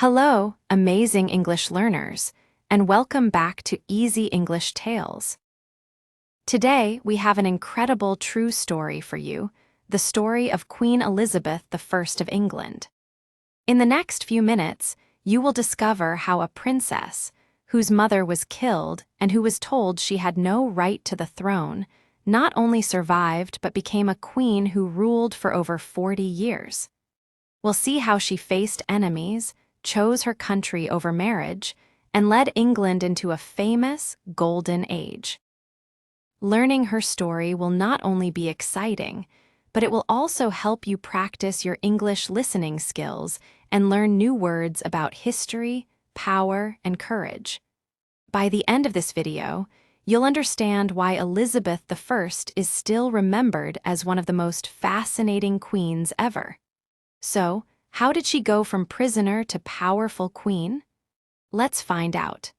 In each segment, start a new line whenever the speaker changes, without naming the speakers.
Hello, amazing English learners, and welcome back to Easy English Tales. Today, we have an incredible true story for you, the story of Queen Elizabeth I of England. In the next few minutes, you will discover how a princess, whose mother was killed and who was told she had no right to the throne, not only survived but became a queen who ruled for over 40 years. We'll see how she faced enemies, chose her country over marriage, and led England into a famous golden age. Learning her story will not only be exciting, but it will also help you practice your English listening skills and learn new words about history, power, and courage. By the end of this video, you'll understand why Elizabeth I is still remembered as one of the most fascinating queens ever. So, how did she go from prisoner to powerful queen? Let's find out.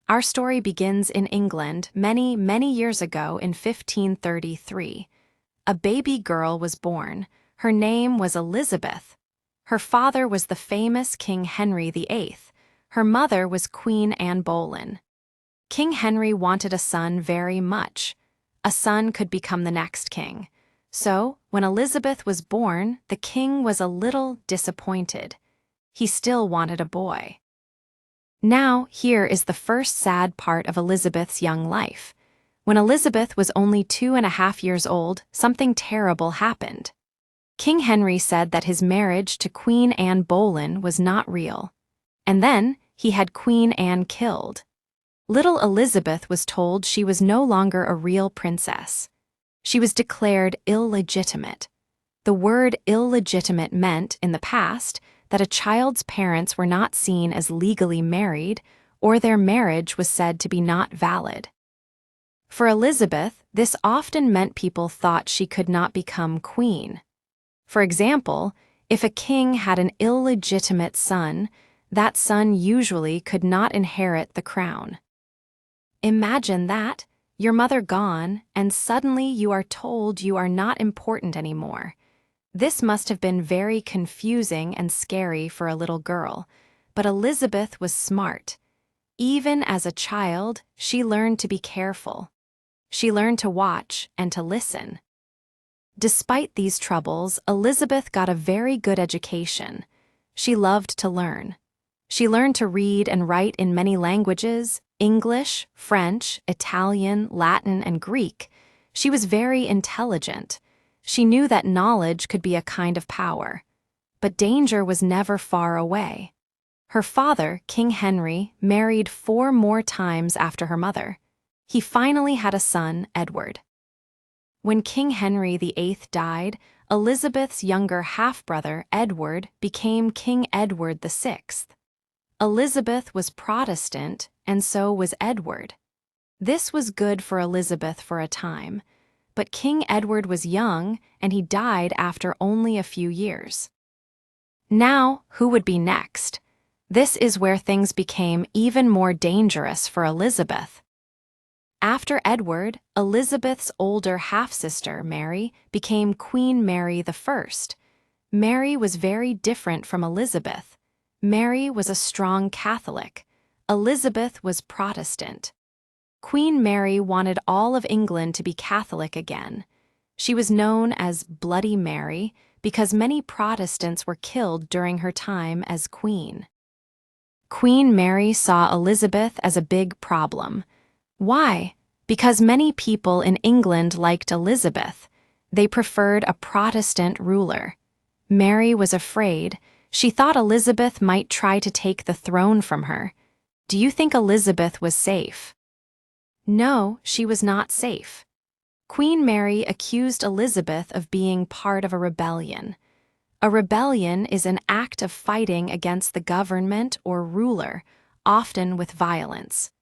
Our story begins in England many, many years ago in 1533. A baby girl was born. Her name was Elizabeth. Her father was the famous King Henry VIII. Her mother was Queen Anne Boleyn. King Henry wanted a son very much. A son could become the next king. So, when Elizabeth was born, the king was a little disappointed. He still wanted a boy. Now, here is the first sad part of Elizabeth's young life. When Elizabeth was only 2.5 years old, something terrible happened. King Henry said that his marriage to Queen Anne Boleyn was not real. And then, he had Queen Anne killed. Little Elizabeth was told she was no longer a real princess. She was declared illegitimate. The word illegitimate meant, in the past, that a child's parents were not seen as legally married, or their marriage was said to be not valid. For Elizabeth, this often meant people thought she could not become queen. For example, if a king had an illegitimate son, that son usually could not inherit the crown. Imagine that. Your mother gone, and suddenly you are told you are not important anymore. This must have been very confusing and scary for a little girl, but Elizabeth was smart. Even as a child, she learned to be careful. She learned to watch and to listen. Despite these troubles, Elizabeth got a very good education. She loved to learn. She learned to read and write in many languages: English, French, Italian, Latin, and Greek. She was very intelligent. She knew that knowledge could be a kind of power. But danger was never far away. Her father, King Henry, married 4 more times after her mother. He finally had a son, Edward. When King Henry VIII died, Elizabeth's younger half-brother, Edward, became King Edward VI. Elizabeth was Protestant, and so was Edward. This was good for Elizabeth for a time, but King Edward was young, and he died after only a few years. Now, who would be next? This is where things became even more dangerous for Elizabeth. After Edward, Elizabeth's older half-sister, Mary, became Queen Mary I. Mary was very different from Elizabeth. Mary was a strong Catholic. Elizabeth was Protestant. Queen Mary wanted all of England to be Catholic again. She was known as Bloody Mary because many Protestants were killed during her time as queen. Queen Mary saw Elizabeth as a big problem. Why? Because many people in England liked Elizabeth. They preferred a Protestant ruler. Mary was afraid. She thought Elizabeth might try to take the throne from her. Do you think Elizabeth was safe? No, she was not safe. Queen Mary accused Elizabeth of being part of a rebellion. A rebellion is an act of fighting against the government or ruler, often with violence.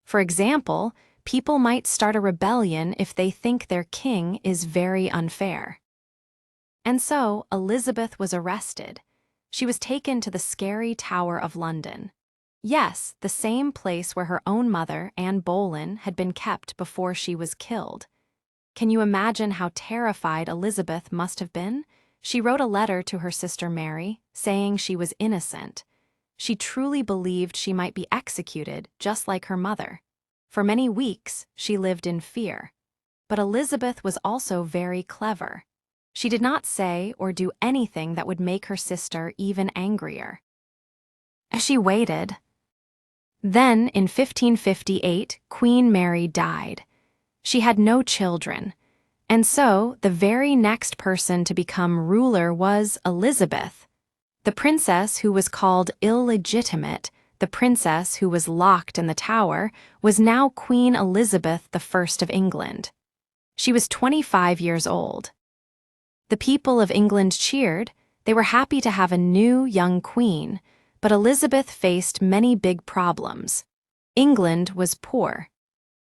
For example, people might start a rebellion if they think their king is very unfair. And so, Elizabeth was arrested. She was taken to the scary Tower of London. Yes, the same place where her own mother, Anne Boleyn, had been kept before she was killed. Can you imagine how terrified Elizabeth must have been? She wrote a letter to her sister Mary, saying she was innocent. She truly believed she might be executed, just like her mother. For many weeks, she lived in fear. But Elizabeth was also very clever. She did not say or do anything that would make her sister even angrier. She waited. Then, in 1558, Queen Mary died. She had no children, and so the very next person to become ruler was Elizabeth. The princess who was called illegitimate, the princess who was locked in the Tower, was now Queen Elizabeth I of England. She was 25 years old. The people of England cheered. They were happy to have a new, young queen, but Elizabeth faced many big problems. England was poor.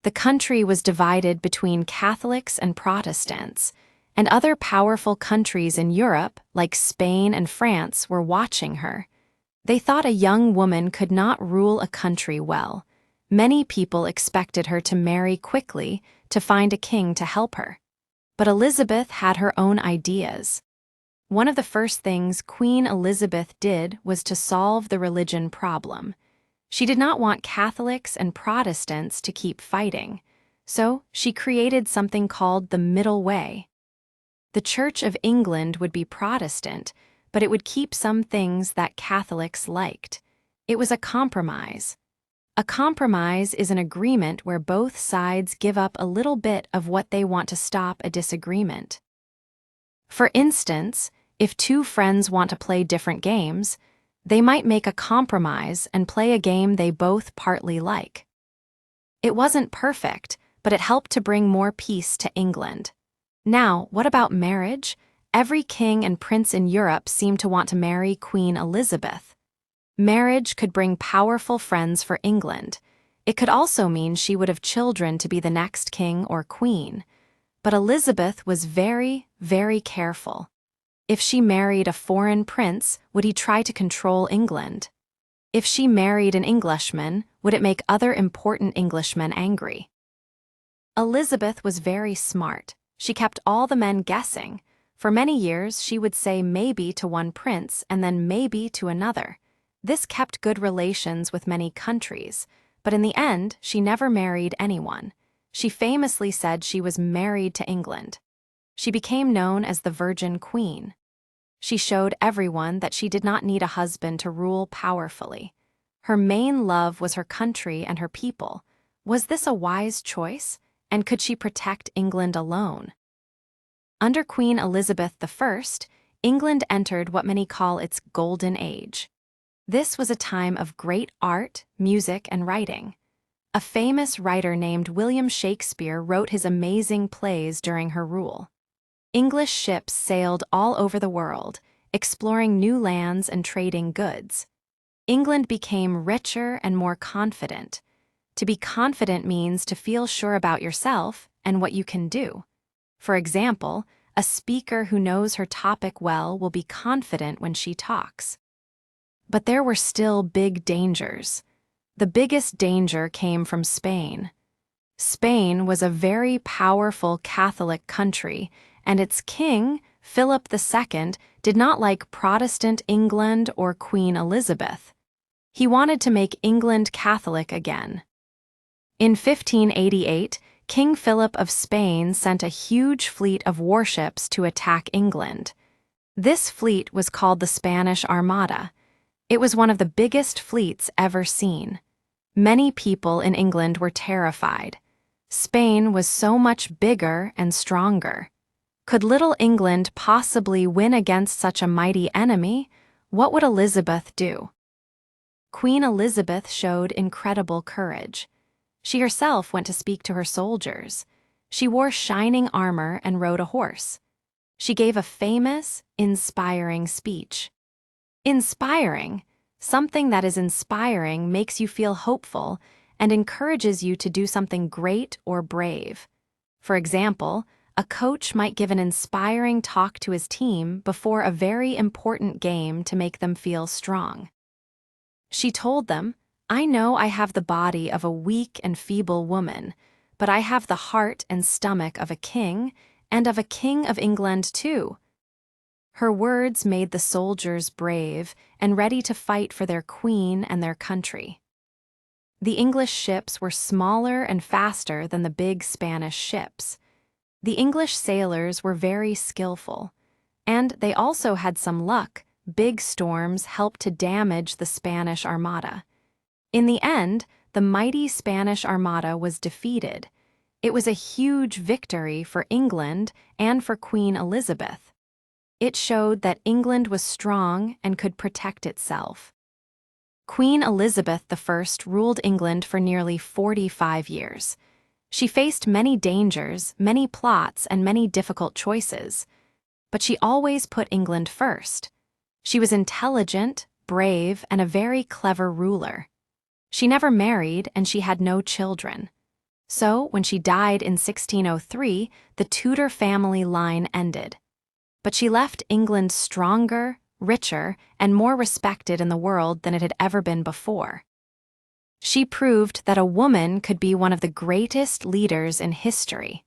The country was divided between Catholics and Protestants, and other powerful countries in Europe, like Spain and France, were watching her. They thought a young woman could not rule a country well. Many people expected her to marry quickly to find a king to help her. But Elizabeth had her own ideas. One of the first things Queen Elizabeth did was to solve the religion problem. She did not want Catholics and Protestants to keep fighting, so she created something called the Middle Way. The Church of England would be Protestant, but it would keep some things that Catholics liked. It was a compromise. A compromise is an agreement where both sides give up a little bit of what they want to stop a disagreement. For instance, if two friends want to play different games, they might make a compromise and play a game they both partly like. It wasn't perfect, but it helped to bring more peace to England. Now, what about marriage? Every king and prince in Europe seemed to want to marry Queen Elizabeth. Marriage could bring powerful friends for England. It could also mean she would have children to be the next king or queen. But Elizabeth was very, very careful. If she married a foreign prince, would he try to control England? If she married an Englishman, would it make other important Englishmen angry? Elizabeth was very smart. She kept all the men guessing. For many years, she would say maybe to one prince and then maybe to another. This kept good relations with many countries, but in the end, she never married anyone. She famously said she was married to England. She became known as the Virgin Queen. She showed everyone that she did not need a husband to rule powerfully. Her main love was her country and her people. Was this a wise choice? And could she protect England alone? Under Queen Elizabeth I, England entered what many call its Golden Age. This was a time of great art, music, and writing. A famous writer named William Shakespeare wrote his amazing plays during her rule. English ships sailed all over the world, exploring new lands and trading goods. England became richer and more confident. To be confident means to feel sure about yourself and what you can do. For example, a speaker who knows her topic well will be confident when she talks. But there were still big dangers. The biggest danger came from Spain. Spain was a very powerful Catholic country, and its king, Philip II, did not like Protestant England or Queen Elizabeth. He wanted to make England Catholic again. In 1588, King Philip of Spain sent a huge fleet of warships to attack England. This fleet was called the Spanish Armada. It was one of the biggest fleets ever seen. Many people in England were terrified. Spain was so much bigger and stronger. Could little England possibly win against such a mighty enemy? What would Elizabeth do? Queen Elizabeth showed incredible courage. She herself went to speak to her soldiers. She wore shining armor and rode a horse. She gave a famous, inspiring speech. Inspiring. Something that is inspiring makes you feel hopeful and encourages you to do something great or brave. For example, a coach might give an inspiring talk to his team before a very important game to make them feel strong. She told them, "I know I have the body of a weak and feeble woman, but I have the heart and stomach of a king, and of a king of England too." Her words made the soldiers brave and ready to fight for their queen and their country. The English ships were smaller and faster than the big Spanish ships. The English sailors were very skillful, and they also had some luck. Big storms helped to damage the Spanish Armada. In the end, the mighty Spanish Armada was defeated. It was a huge victory for England and for Queen Elizabeth. It showed that England was strong and could protect itself. Queen Elizabeth I ruled England for nearly 45 years. She faced many dangers, many plots, and many difficult choices. But she always put England first. She was intelligent, brave, and a very clever ruler. She never married, and she had no children. So, when she died in 1603, the Tudor family line ended. But she left England stronger, richer, and more respected in the world than it had ever been before. She proved that a woman could be one of the greatest leaders in history.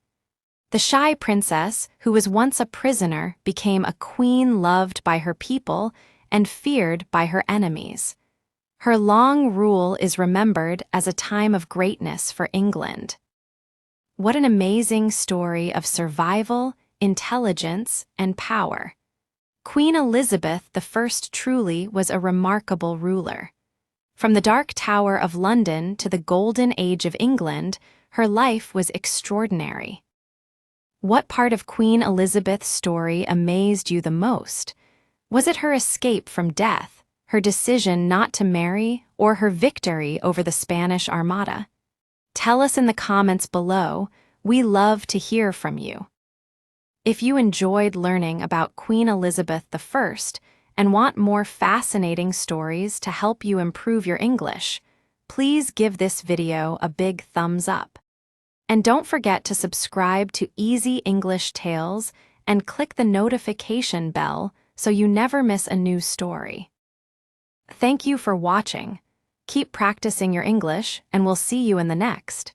The shy princess, who was once a prisoner, became a queen loved by her people and feared by her enemies. Her long rule is remembered as a time of greatness for England. What an amazing story of survival, intelligence, and power. Queen Elizabeth I truly was a remarkable ruler. From the Dark Tower of London to the Golden Age of England, her life was extraordinary. What part of Queen Elizabeth's story amazed you the most? Was it her escape from death, her decision not to marry, or her victory over the Spanish Armada? Tell us in the comments below. We love to hear from you. If you enjoyed learning about Queen Elizabeth I and want more fascinating stories to help you improve your English, please give this video a big thumbs up. And don't forget to subscribe to Easy English Tales and click the notification bell so you never miss a new story. Thank you for watching. Keep practicing your English, and we'll see you in the next.